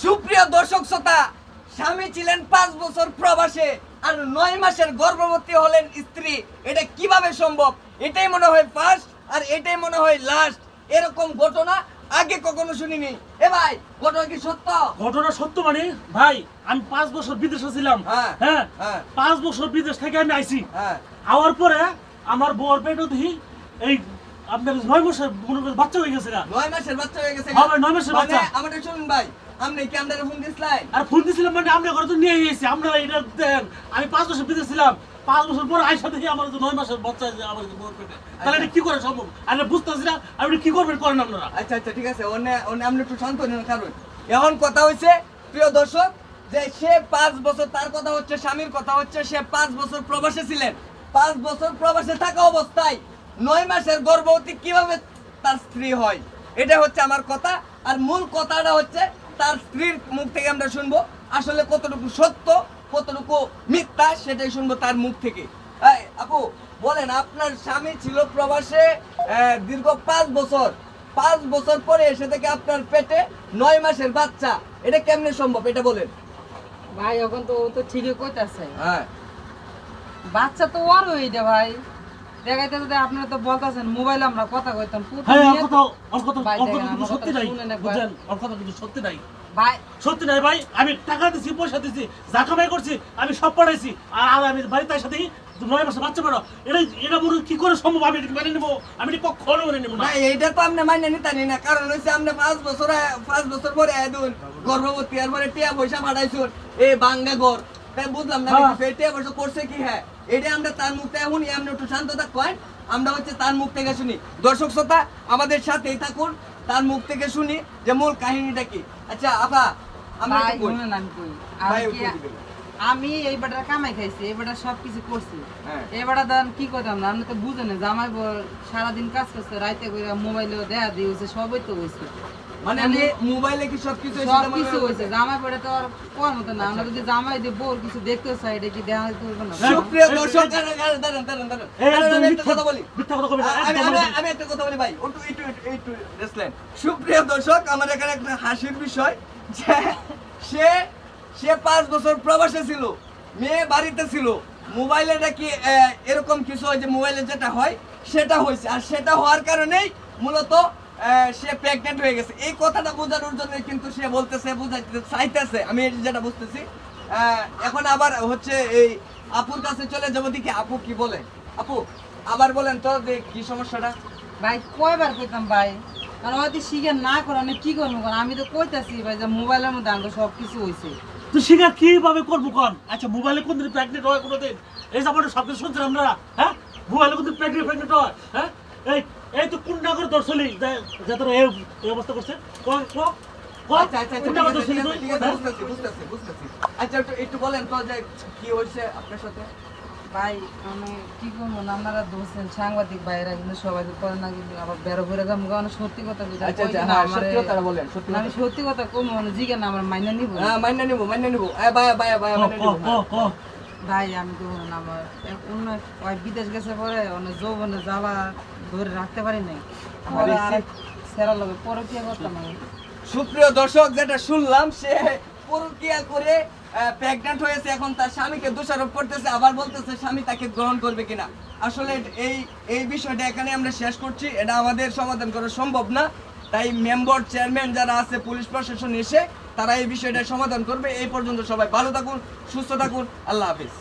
সুপ্রিয় দর্শক শ্রোতা, স্বামী ছিলেন 5 বছর প্রবাসে আর 9 মাসের গর্ভবতী হলেন স্ত্রী। এটা কিভাবে সম্ভব? এটাই মনে হয় ফার্স্ট আর এটাই মনে হয় লাস্ট। এরকম ঘটনা আগে কখনো শুনিনি। এ ভাই, ঘটনা কি সত্য? ঘটনা সত্য মানে ভাই, আমি 5 বছর বিদেশে ছিলাম। হ্যাঁ, 5 বছর বিদেশ থেকে আমি আইছি। আওয়ার পরে আমার বউর পেটে দেখি এই আপনার 9 মাসের বাচ্চা হয়ে গেছে। 9 মাসের বাচ্চা হয়ে গেছে। হ্যাঁ ভাই, 9 মাসের বাচ্চা। আমাদের শুনুন ভাই, আপনি কি আমাদের ফোন দিছিলেন? আর ফোন দিছিলাম মানে আমরা ঘরে তো নিয়ে এসেছি। আমরা এটা দেন, আমি 5 বছর বিদেশে ছিলাম। 5 বছর পর আইসা দেখি আমার 9 মাসের বাচ্চা আমার বউর পেটে। তাহলে এটা কি করে সম্ভব? আমি বুঝতেছি না আপনি কি করবেন, করেন আপনারা। আচ্ছা আচ্ছা, ঠিক আছে। আপনি একটু শান্ত হন। কারণ এখন কথা হচ্ছে প্রিয় দর্শক, যে সে 5 বছর, তার কথা হচ্ছে, স্বামীর কথা হচ্ছে, সে 5 বছর প্রবাসে ছিলেন। 5 বছর প্রবাসে থাকা অবস্থায় 9 মাসের গর্ভবতী কিভাবে তার স্ত্রী হয়, এটা হচ্ছে আমার কথা। আর মূল কথাটা হচ্ছে তার স্ত্রীর মুখ থেকে আমরা শুনবো আসলে কতটুকু সত্য কতটুকু মিথ্যা, সেটাই শুনবো তার মুখ থেকে। এই আপু, বলেন, আপনার স্বামী ছিল প্রবাসে দীর্ঘ 5 বছর। 5 বছর পরে এসে থেকে আপনার পেটে 9 মাসের বাচ্চা, এটা কেমনে সম্ভব, এটা বলেন। ভাই এখন তো ও তো ঠিকই কইতাছে, হ্যাঁ, বাচ্চা তো ওর হইছে ভাই। দেখাইতে যদি আপনারা তো বলতাছেন মোবাইলে আমরা কথা কইতাম হ্যাঁ, নিয়ে তো- ওর কথা ভাই দেখেন, কিন্তু আমার সত্যি কথা নাই। শুনেন একবার। বুঝেন, ওর কথা কিন্তু সত্যি নাই। ভাই সত্যি নাই ভাই, আমি টাকা দিছি, পয়সা দিছি, যা কামাই করছি আমি সব পাঠাইছি। আর আমি বাড়িতে এসে দেখি 9 মাসের বাচ্চা বেরো। এটা মনে কি করে সম্ভব? আমি এটা মেনে নেবো? আমি এটা কখনো মেনে নেবো না। ভাই এইটা তো আপনি মাইনে নিতানি না। কারণ হচ্ছে আপনি 5 বছর পরে আইদুন গর্ভবতী, আর পরে টিয়া পয়সা পাঠাইছুন এই বাঙ্গা ঘর। তাই বুঝলাম না হ্যাঁ। কিছু। টিয়া পয়সা করছে কি? হ্যাঁ, এটা আমরা তার মুখ থেকে শুনি। আপনি একটু শান্ত থাকুন, আমরা হচ্ছে তার মুখ থেকে শুনি। দর্শক শ্রোতা, আমাদের সাথেই থাকুন, তার মুখ থেকে শুনি যে মূল কাহিনীটা কি। আচ্ছা আপা, আমরা ভাই একটু বলি। শুনেন আমি কই ভাই, আর একটু কি, দিবেন। আমি এই বেটার কামাই খাইছি, এই বেটার সবকিছু করছি। হ্যাঁ। এই বেটা দান কি করতাম না, আপনি তো বুঝেন না, জামাই বউ সারাদিন কাজ করছে, রাইতে করে মোবাইলেও দেয়া দিয়ে হয়েছে, সবই তো হয়েছে। মানে মোবাইলে কি সবকিছু এসে সব তোমার কিছু হয়েছে, হয়েছে? জামাই পড়ে তো আর কোয়ার মতো না। আমরা যদি জামাই দিয়ে বউর কিছু দেখতে চাই, এটা কি দেখা তুলবে না? সুপ্রিয় দর্শক, দাঁড়ান, দাঁড়ান। আমি একটা কথা বলি। মিথ্যা কথা কবি না, আমি একদম আমি- আমি একটা কথা বলি ভাই, একটু রেসলেন। সুপ্রিয় দর্শক, আমার এখানে একটা হাসির বিষয় যে সে 5 বছর প্রবাসে ছিল, মেয়ে বাড়িতে ছিল। মোবাইলে নাকি এরকম কিছু হয় যে মোবাইলে যেটা হয় সেটা হয়েছে, আর সেটা হওয়ার কারণেই মূলত সে প্রেগনেন্ট হয়ে গেছে। এই কথাটা বোঝানোর জন্য কিন্তু সে বলতেছে, বুঝাইতে চাইতেছে, আমি যেটা বুঝতেছি। এখন আবার হচ্ছে এই আপুর কাছে চলে যাবো, দেখি আপু কি বলে। আপু, আবার বলেন তো যে কি সমস্যাটা। ভাই কয়বার কইতাম ভাই, কারণ হয়তো শিখে না করে আমি কি করবো? কারণ আমি তো কইতাছি ভাই যে মোবাইলের মধ্যে আমাকে সব কিছু হয়েছে। তুই শিকার কিভাবে করবো কন? আচ্ছা, মোবাইলে কোনদিন প্রেগনেন্ট হয় কোনোদিন? এই জামানে সব কিছু শুনছেন আপনারা? হ্যাঁ, মোবাইলে কোনদিন প্রেগনেন্ট হয়? হ্যাঁ, এই তো কোন নাগর দর্শলি যে তোর এই অবস্থা করছে? আচ্ছা আচ্ছা আচ্ছা, ঠিক আছে, বুঝতেছি। আচ্ছা, একটু বলেন তো যে কি হয়েছে আপনার সাথে। ভাই আমি কি করবো না, আপনারা ধরছেন সাংবাদিক ভাইরা কিন্তু সবাই তো করে না, কিন্তু আবার বেরো বেরো যাবো, কারণ সত্যি কথা বুঝা আচ্ছা আচ্ছা, হ্যাঁ, সত্যি কথা বলেন, সত্যি আমি কথা। সত্যি কথা কম জিজ্ঞাসা না আমার মাইনে নিব না। হ্যাঁ, মাইনে নিবো। বায়া মাইনে নিবো। হ্যাঁ। ভাই আমি তো না, আমার অন্য ওই বিদেশ গেছে পরে অনেক যৌবনে জ্বালা ধরে রাখতে পারি নাই, পরে আর সেরা লগে পরে কি করতাম আমি। সুপ্রিয় দর্শক, যেটা শুনলাম, সে পরকীয়া করে প্রেগন্যান্ট হয়েছে। এখন তার স্বামীকে দোষারোপ করতেছে, আবার বলতেছে স্বামী তাকে গ্রহণ করবে কিনা। আসলে এই বিষয়টা এখানে আমরা শেষ করছি। এটা আমাদের সমাধান করা সম্ভব না। তাই মেম্বার, চেয়ারম্যান যারা আছে, পুলিশ প্রশাসন এসে তারা এই বিষয়টা সমাধান করবে। এই পর্যন্ত সবাই ভালো থাকুন, সুস্থ থাকুন। আল্লাহ হাফিজ।